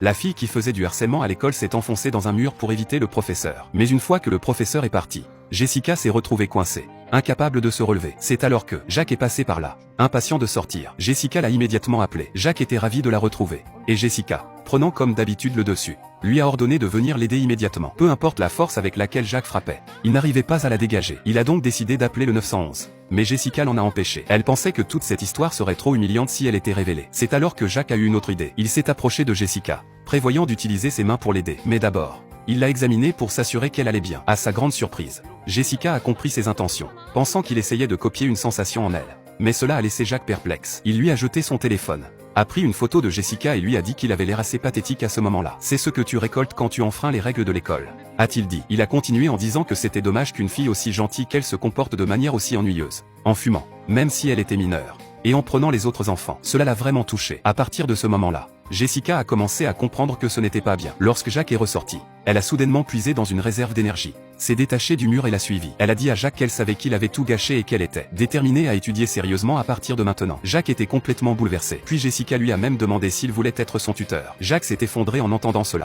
La fille qui faisait du harcèlement à l'école s'est enfoncée dans un mur pour éviter le professeur. Mais une fois que le professeur est parti, Jessica s'est retrouvée coincée, incapable de se relever. C'est alors que Jacques est passé par là, impatient de sortir. Jessica l'a immédiatement appelé. Jacques était ravi de la retrouver. Et Jessica, prenant comme d'habitude le dessus, lui a ordonné de venir l'aider immédiatement. Peu importe la force avec laquelle Jacques frappait, il n'arrivait pas à la dégager. Il a donc décidé d'appeler le 911. Mais Jessica l'en a empêché. Elle pensait que toute cette histoire serait trop humiliante si elle était révélée. C'est alors que Jacques a eu une autre idée. Il s'est approché de Jessica, prévoyant d'utiliser ses mains pour l'aider. Mais d'abord, il l'a examinée pour s'assurer qu'elle allait bien. À sa grande surprise, Jessica a compris ses intentions, pensant qu'il essayait de copier une sensation en elle. Mais cela a laissé Jacques perplexe. Il lui a jeté son téléphone, a pris une photo de Jessica et lui a dit qu'il avait l'air assez pathétique à ce moment-là. C'est ce que tu récoltes quand tu enfreins les règles de l'école, a-t-il dit. Il a continué en disant que c'était dommage qu'une fille aussi gentille qu'elle se comporte de manière aussi ennuyeuse, en fumant, même si elle était mineure, et en prenant les autres enfants. Cela l'a vraiment touché. À partir de ce moment-là, Jessica a commencé à comprendre que ce n'était pas bien. Lorsque Jacques est ressorti, elle a soudainement puisé dans une réserve d'énergie, s'est détachée du mur et l'a suivi. Elle a dit à Jacques qu'elle savait qu'il avait tout gâché et qu'elle était déterminée à étudier sérieusement à partir de maintenant. Jacques était complètement bouleversé. Puis Jessica lui a même demandé s'il voulait être son tuteur. Jacques s'est effondré en entendant cela.